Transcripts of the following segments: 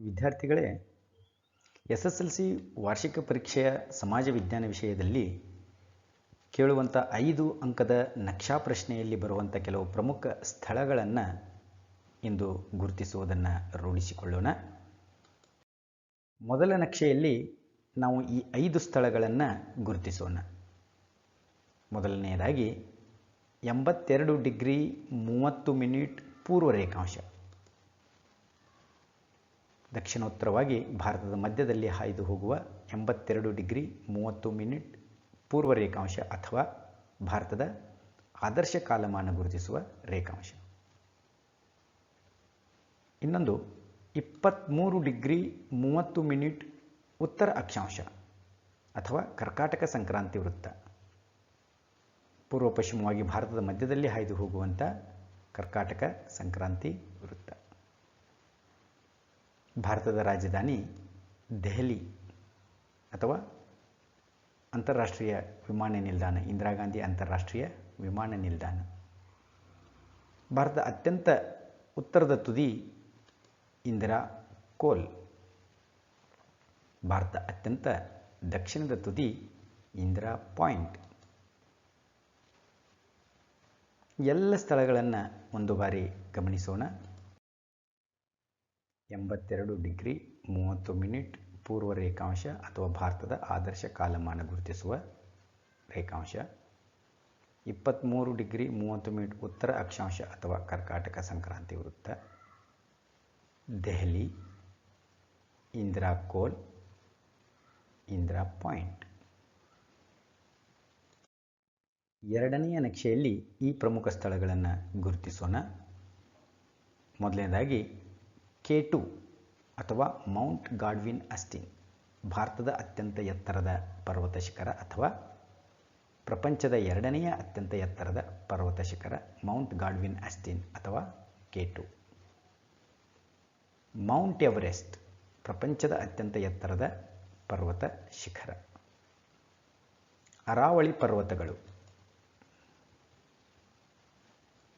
ವಿದ್ಯಾರ್ಥಿಗಳೇ, SSLC ವಾರ್ಷಿಕ ಪರೀಕ್ಷೆಯ ಸಮಾಜ ವಿಜ್ಞಾನ ವಿಷಯದಲ್ಲಿ ಕೇಳುವಂಥ 5 ಅಂಕದ ನಕ್ಷಾ ಪ್ರಶ್ನೆಯಲ್ಲಿ ಬರುವಂಥ ಕೆಲವು ಪ್ರಮುಖ ಸ್ಥಳಗಳನ್ನು ಇಂದು ಗುರುತಿಸುವುದನ್ನು ರೂಢಿಸಿಕೊಳ್ಳೋಣ. ಮೊದಲ ನಕ್ಷೆಯಲ್ಲಿ ನಾವು ಈ 5 ಸ್ಥಳಗಳನ್ನು ಗುರುತಿಸೋಣ. ಮೊದಲನೆಯದಾಗಿ 82 ಡಿಗ್ರಿ 30 ಮಿನಿಟ್ ಪೂರ್ವ ರೇಖಾಂಶ. ದಕ್ಷಿಣೋತ್ತರವಾಗಿ ಭಾರತದ ಮಧ್ಯದಲ್ಲಿ ಹಾಯ್ದು ಹೋಗುವ 82 ಡಿಗ್ರಿ 30 ಮಿನಿಟ್ ಪೂರ್ವ ರೇಖಾಂಶ ಅಥವಾ ಭಾರತದ ಆದರ್ಶ ಕಾಲಮಾನ ಗುರುತಿಸುವ ರೇಖಾಂಶ. ಇನ್ನೊಂದು 23 ಡಿಗ್ರಿ 30 ಮಿನಿಟ್ ಉತ್ತರ ಅಕ್ಷಾಂಶ ಅಥವಾ ಕರ್ಕಾಟಕ ಸಂಕ್ರಾಂತಿ ವೃತ್ತ. ಪೂರ್ವ ಪಶ್ಚಿಮವಾಗಿ ಭಾರತದ ಮಧ್ಯದಲ್ಲಿ ಹಾಯ್ದು ಹೋಗುವಂಥ ಕರ್ಕಾಟಕ ಸಂಕ್ರಾಂತಿ ವೃತ್ತ. ಭಾರತದ ರಾಜಧಾನಿ ದೆಹಲಿ ಅಥವಾ ಅಂತಾರಾಷ್ಟ್ರೀಯ ವಿಮಾನ ನಿಲ್ದಾಣ, ಇಂದಿರಾ ಗಾಂಧಿ ಅಂತಾರಾಷ್ಟ್ರೀಯ ವಿಮಾನ ನಿಲ್ದಾಣ. ಭಾರತದ ಅತ್ಯಂತ ಉತ್ತರದ ತುದಿ ಇಂದಿರಾ ಕೋಲ್. ಭಾರತ ಅತ್ಯಂತ ದಕ್ಷಿಣದ ತುದಿ ಇಂದಿರಾ ಪಾಯಿಂಟ್. ಎಲ್ಲ ಸ್ಥಳಗಳನ್ನು ಒಂದು ಬಾರಿ ಗಮನಿಸೋಣ. 82 ಡಿಗ್ರಿ 30 ಮಿನಿಟ್ ಪೂರ್ವ ರೇಖಾಂಶ ಅಥವಾ ಭಾರತದ ಆದರ್ಶ ಕಾಲಮಾನ ಗುರುತಿಸುವ ರೇಖಾಂಶ. 23 ಡಿಗ್ರಿ 30 ಮಿನಿಟ್ ಉತ್ತರ ಅಕ್ಷಾಂಶ ಅಥವಾ ಕರ್ಕಾಟಕ ಸಂಕ್ರಾಂತಿ ವೃತ್ತ. ದೆಹಲಿ, ಇಂದಿರಾ ಕೋಲ್, ಇಂದಿರಾ ಪಾಯಿಂಟ್. ಎರಡನೆಯ ನಕ್ಷೆಯಲ್ಲಿ ಈ ಪ್ರಮುಖ ಸ್ಥಳಗಳನ್ನು ಗುರುತಿಸೋಣ. ಮೊದಲನೇದಾಗಿ K2 ಅಥವಾ ಮೌಂಟ್ ಗಾಡ್ವಿನ್ ಆಸ್ಟಿನ್. ಭಾರತದ ಅತ್ಯಂತ ಎತ್ತರದ ಪರ್ವತ ಶಿಖರ ಅಥವಾ ಪ್ರಪಂಚದ ಎರಡನೆಯ ಅತ್ಯಂತ ಎತ್ತರದ ಪರ್ವತ ಶಿಖರ ಮೌಂಟ್ ಗಾಡ್ವಿನ್ ಆಸ್ಟಿನ್ ಅಥವಾ K2. ಮೌಂಟ್ ಎವರೆಸ್ಟ್ ಪ್ರಪಂಚದ ಅತ್ಯಂತ ಎತ್ತರದ ಪರ್ವತ ಶಿಖರ. ಅರಾವಳಿ ಪರ್ವತಗಳು,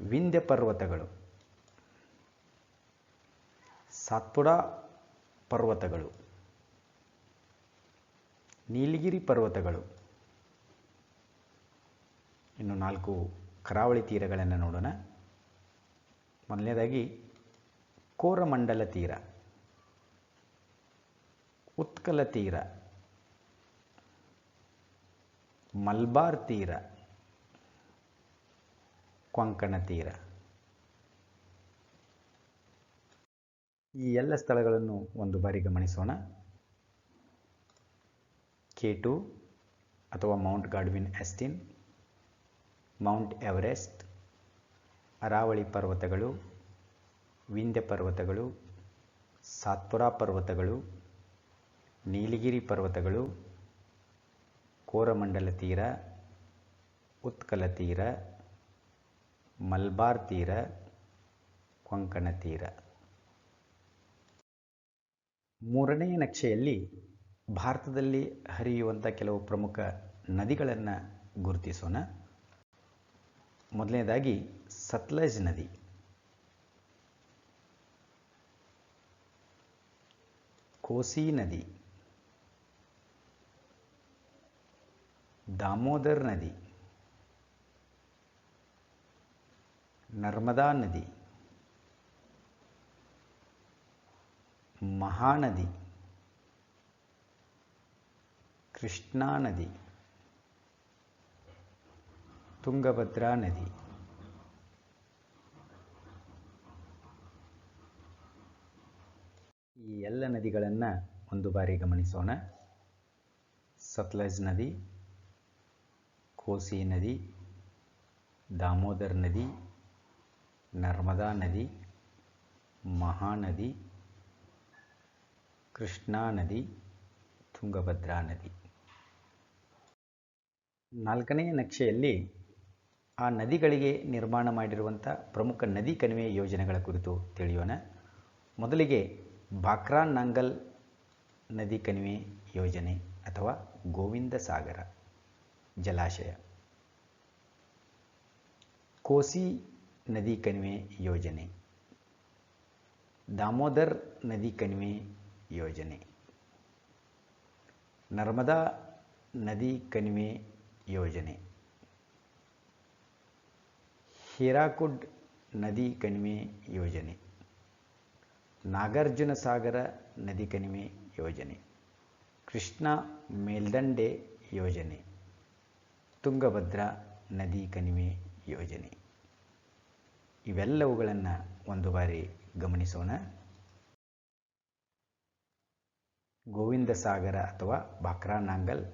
ವಿಂಧ್ಯ ಪರ್ವತಗಳು, ಸಾತ್ಪುಡಾ ಪರ್ವತಗಳು, ನೀಲಗಿರಿ ಪರ್ವತಗಳು. ಇನ್ನು 4 ಕರಾವಳಿ ತೀರಗಳನ್ನು ನೋಡೋಣ. ಮೊದಲನೇದಾಗಿ ಕೋರಮಂಡಲ ತೀರ, ಉತ್ಕಲ ತೀರ, ಮಲ್ಬಾರ್ ತೀರ, ಕೊಂಕಣ ತೀರ. ಈ ಎಲ್ಲ ಸ್ಥಳಗಳನ್ನು ಒಂದು ಬಾರಿ ಗಮನಿಸೋಣ. K2 ಅಥವಾ Mount Godwin Austin, Mount Everest, Aravalli ಪರ್ವತಗಳು, ವಿಂಧ್ಯ ಪರ್ವತಗಳು, ಸಾತ್ಪುರಾ ಪರ್ವತಗಳು, ನೀಲಗಿರಿ ಪರ್ವತಗಳು, ಕೋರಮಂಡಲ ತೀರ, ಉತ್ಕಲ ತೀರ, ಮಲ್ಬಾರ್ ತೀರ, ಕೊಂಕಣ ತೀರ. ಮೂರನೆಯ ನಕ್ಷೆಯಲ್ಲಿ ಭಾರತದಲ್ಲಿ ಹರಿಯುವಂಥ ಕೆಲವು ಪ್ರಮುಖ ನದಿಗಳನ್ನು ಗುರುತಿಸೋಣ. ಮೊದಲನೇದಾಗಿ ಸತ್ಲಜ್ ನದಿ, ಕೋಸಿ ನದಿ, ದಾಮೋದರ್ ನದಿ, ನರ್ಮದಾ ನದಿ, ಮಹಾನದಿ, ಕೃಷ್ಣಾ ನದಿ, ತುಂಗಭದ್ರಾ ನದಿ. ಈ ಎಲ್ಲ ನದಿಗಳನ್ನು ಒಂದು ಬಾರಿ ಗಮನಿಸೋಣ. ಸತ್ಲಜ್ ನದಿ, ಕೋಸಿ ನದಿ, ದಾಮೋದರ್ ನದಿ, ನರ್ಮದಾ ನದಿ, ಮಹಾನದಿ, ಕೃಷ್ಣಾ ನದಿ, ತುಂಗಭದ್ರಾ ನದಿ. ನಾಲ್ಕನೆಯ ನಕ್ಷೆಯಲ್ಲಿ ಆ ನದಿಗಳಿಗೆ ನಿರ್ಮಾಣ ಮಾಡಿರುವಂಥ ಪ್ರಮುಖ ನದಿ ಕಣಿವೆ ಯೋಜನೆಗಳ ಕುರಿತು ತಿಳಿಯೋಣ. ಮೊದಲಿಗೆ ಬಾಕ್ರಾ ನಾಂಗಲ್ ನದಿ ಕಣಿವೆ ಯೋಜನೆ ಅಥವಾ ಗೋವಿಂದ ಸಾಗರ ಜಲಾಶಯ, ಕೋಸಿ ನದಿ ಕಣಿವೆ ಯೋಜನೆ, ದಾಮೋದರ್ ನದಿ ಕಣಿವೆ ಯೋಜನೆ, ನರ್ಮದಾ ನದಿ ಕಣಿವೆ ಯೋಜನೆ, ಹೀರಾಕುಡ್ ನದಿ ಕಣಿವೆ ಯೋಜನೆ, ನಾಗಾರ್ಜುನ ಸಾಗರ ನದಿ ಕಣಿವೆ ಯೋಜನೆ, ಕೃಷ್ಣಾ ಮೇಲ್ದಂಡೆ ಯೋಜನೆ, ತುಂಗಭದ್ರಾ ನದಿ ಕಣಿವೆ ಯೋಜನೆ. ಇವೆಲ್ಲವುಗಳನ್ನು ಒಂದು ಬಾರಿ ಗಮನಿಸೋಣ. ಗೋವಿಂದ ಸಾಗರ ಅಥವಾ ಬಾಕ್ರಾನಾಂಗಲ್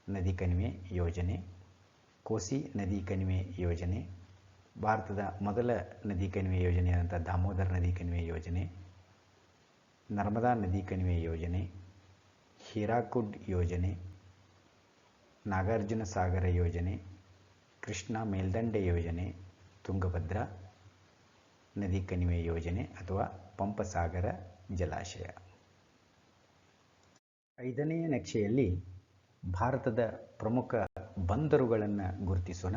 ನದಿ ಕಣಿವೆ ಯೋಜನೆ, ಕೋಸಿ ನದಿ ಕಣಿವೆ ಯೋಜನೆ, ಭಾರತದ ಮೊದಲ ನದಿ ಕಣಿವೆ ಯೋಜನೆಯಾದಂಥ ದಾಮೋದರ್ ನದಿ ಕಣಿವೆ ಯೋಜನೆ, ನರ್ಮದಾ ನದಿ ಕಣಿವೆ ಯೋಜನೆ, ಹೀರಾಕುಡ್ ಯೋಜನೆ, ನಾಗಾರ್ಜುನ ಸಾಗರ ಯೋಜನೆ, ಕೃಷ್ಣಾ ಮೇಲ್ದಂಡೆ ಯೋಜನೆ, ತುಂಗಭದ್ರಾ ನದಿ ಕಣಿವೆ ಯೋಜನೆ ಅಥವಾ ಪಂಪಸಾಗರ ಜಲಾಶಯ. 5ನೆಯ ನಕ್ಷೆಯಲ್ಲಿ ಭಾರತದ ಪ್ರಮುಖ ಬಂದರುಗಳನ್ನು ಗುರುತಿಸೋಣ.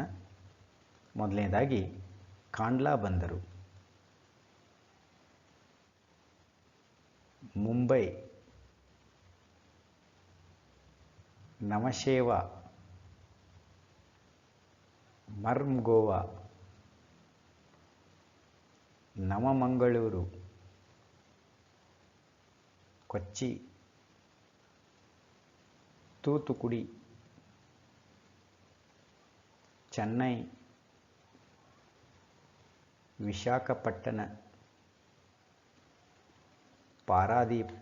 ಮೊದಲನೇದಾಗಿ ಕಾಂಡ್ಲಾ ಬಂದರು, ಮುಂಬೈ, ನವಶೇವಾ, ಮರ್ಮಗೋವಾ, ನವಮಂಗಳೂರು, ಕೊಚ್ಚಿ, ತೂತುಕುಡಿ, ಚೆನ್ನೈ, ವಿಶಾಖಪಟ್ಟಣ, ಪಾರಾದೀಪ್,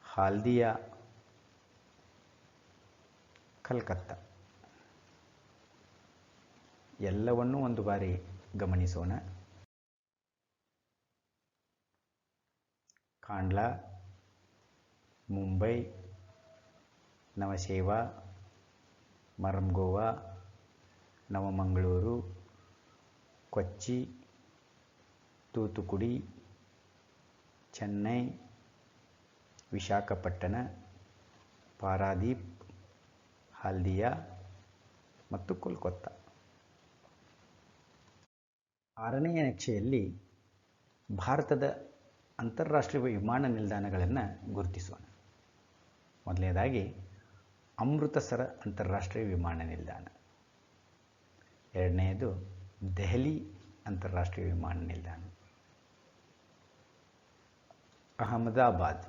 ಹಾಲ್ದಿಯಾ, ಕಲ್ಕತ್ತಾ. ಎಲ್ಲವನ್ನೂ ಒಂದು ಬಾರಿ ಗಮನಿಸೋಣ. ಕಾಂಡ್ಲಾ, ಮುಂಬೈ, ನವಶೇವಾ, ಮರ್ಮಗೋವಾ, ನವಮಂಗಳೂರು, ಕೊಚ್ಚಿ, ತೂತುಕುಡಿ, ಚೆನ್ನೈ, ವಿಶಾಖಪಟ್ಟಣ, ಪಾರಾದೀಪ್, ಹಾಲ್ದಿಯಾ ಮತ್ತು ಕೋಲ್ಕತ್ತಾ. 6ನೆಯ ನಕ್ಷೆಯಲ್ಲಿ ಭಾರತದ ಅಂತಾರಾಷ್ಟ್ರೀಯ ವಿಮಾನ ನಿಲ್ದಾಣಗಳನ್ನು ಗುರುತಿಸೋಣ. ಮೊದಲನೇದಾಗಿ ಅಮೃತಸರ ಅಂತಾರಾಷ್ಟ್ರೀಯ ವಿಮಾನ ನಿಲ್ದಾಣ, ಎರಡನೆಯದು ದೆಹಲಿ ಅಂತಾರಾಷ್ಟ್ರೀಯ ವಿಮಾನ ನಿಲ್ದಾಣ, ಅಹಮದಾಬಾದ್,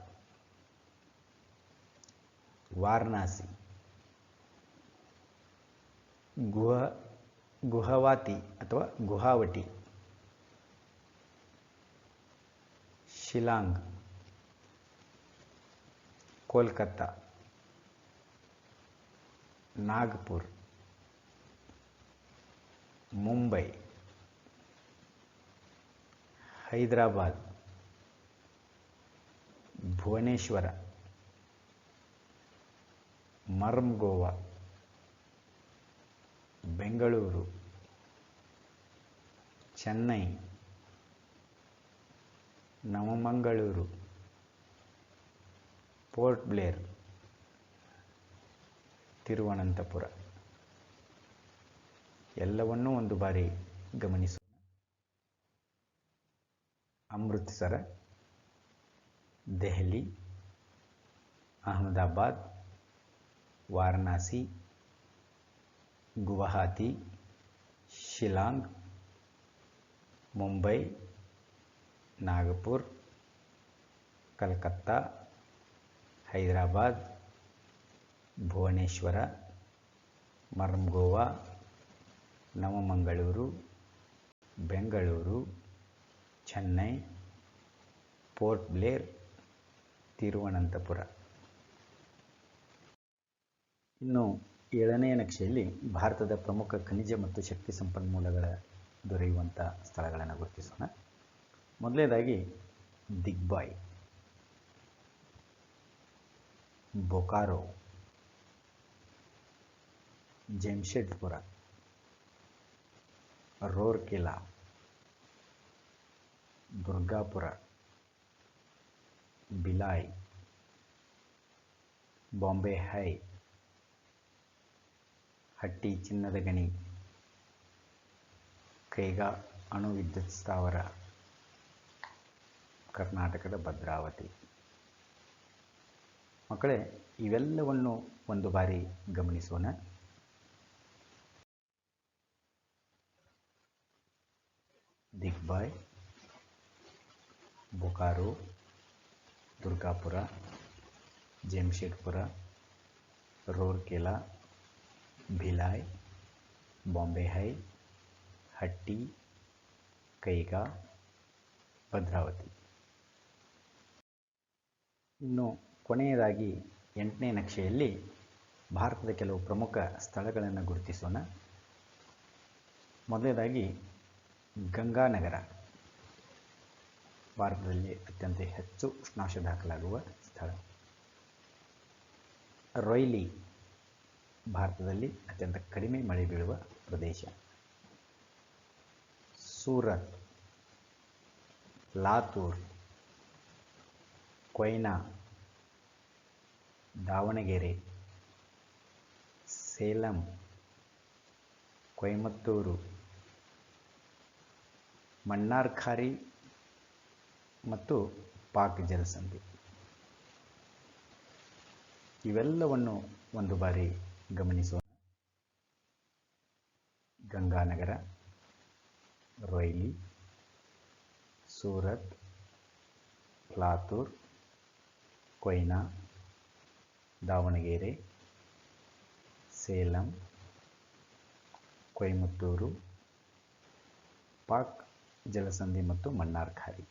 ವಾರಣಾಸಿ, ಗುವಾಹಟಿ ಅಥವಾ ಗುವಾಹಟಿ, ಶಿಲಾಂಗ್, ಕೋಲ್ಕತ್ತಾ, ನಾಗ್ಪುರ್, ಮುಂಬೈ, ಹೈದರಾಬಾದ್, ಭುವನೇಶ್ವರ, ಮರ್ಮಗೋವಾ, ಬೆಂಗಳೂರು, ಚೆನ್ನೈ, ನವಮಂಗಳೂರು, ಪೋರ್ಟ್ ಬ್ಲೇರ್, ತಿರುವನಂತಪುರ. ಎಲ್ಲವನ್ನೂ ಒಂದು ಬಾರಿ ಗಮನಿಸೋಣ. ಅಮೃತಸರ, ದೆಹಲಿ, ಅಹಮದಾಬಾದ್, ವಾರಣಾಸಿ, ಗುವಾಹಟಿ, ಶಿಲಾಂಗ್, ಮುಂಬೈ, ನಾಗಪುರ್, ಕಲ್ಕತ್ತಾ, ಹೈದರಾಬಾದ್, ಭುವನೇಶ್ವರ, ಮರ್ಮಗೋವಾ, ನವಮಂಗಳೂರು, ಬೆಂಗಳೂರು, ಚೆನ್ನೈ, ಪೋರ್ಟ್ ಬ್ಲೇರ್, ತಿರುವನಂತಪುರ. ಇನ್ನು 7ನೆಯ ನಕ್ಷೆಯಲ್ಲಿ ಭಾರತದ ಪ್ರಮುಖ ಖನಿಜ ಮತ್ತು ಶಕ್ತಿ ಸಂಪನ್ಮೂಲಗಳ ದೊರೆಯುವಂಥ ಸ್ಥಳಗಳನ್ನು ಗುರುತಿಸೋಣ. ಮೊದಲನೇದಾಗಿ ದಿಗ್ಬಾಯ್, ಬೊಕಾರೋ, ಜೆಮ್ಶೆಡ್ಪುರ, ರೂರ್ಕೆಲಾ, ದುರ್ಗಾಪುರ, ಭಿಲಾಯ್, ಬಾಂಬೆ ಹೈ, ಹಟ್ಟಿ ಚಿನ್ನದ ಗಣಿ, ಕೈಗಾ ಅಣು ವಿದ್ಯುತ್ ಸ್ಥಾವರ ಕರ್ನಾಟಕದ ಭದ್ರಾವತಿ. ಮಕ್ಕಳೇ, ಇವೆಲ್ಲವನ್ನು ಒಂದು ಬಾರಿ ಗಮನಿಸೋಣ. ದಿಗ್ಬಾಯ್, ಬೊಕಾರೋ, ದುರ್ಗಾಪುರ, ಜೆಮ್ಶೆಡ್ಪುರ, ರೂರ್ಕೆಲಾ, ಭಿಲಾಯ್, ಬಾಂಬೆ ಹೈ, ಹಟ್ಟಿ, ಕೈಗಾ, ಭದ್ರಾವತಿ. ಇನ್ನು ಕೊನೆಯದಾಗಿ 8ನೇ ನಕ್ಷೆಯಲ್ಲಿ ಭಾರತದ ಕೆಲವು ಪ್ರಮುಖ ಸ್ಥಳಗಳನ್ನು ಗುರುತಿಸೋಣ. ಮೊದಲನೇದಾಗಿ ಗಂಗಾನಗರ, ಭಾರತದಲ್ಲಿ ಅತ್ಯಂತ ಹೆಚ್ಚು ಉಷ್ಣಾಂಶ ದಾಖಲಾಗುವ ಸ್ಥಳ. ರೊಯ್ಲಿ, ಭಾರತದಲ್ಲಿ ಅತ್ಯಂತ ಕಡಿಮೆ ಮಳೆ ಬೀಳುವ ಪ್ರದೇಶ. ಸೂರತ್, ಲಾತೂರ್, ಕೊಯ್ನಾ, ದಾವಣಗೆರೆ, ಸೇಲಂ, ಕೊಯಮತ್ತೂರು, ಮನ್ನಾರ್ಖಾರಿ ಮತ್ತು ಪಾಕ್ ಜಲಸಂಧಿ. ಇವೆಲ್ಲವನ್ನು ಒಂದು ಬಾರಿ ಗಮನಿಸೋಣ. ಗಂಗಾನಗರ, ರೊಯ್ಲಿ, ಸೂರತ್, ಲಾತೂರ್, ಕೊಯ್ನಾ, ದಾವಣಗೆರೆ, ಸೇಲಂ, ಕೊಯಮತ್ತೂರು, ಪಾಕ್ ಜಲಸಂಧಿ ಮತ್ತು ಮನ್ನಾರ್ಖಾರಿ.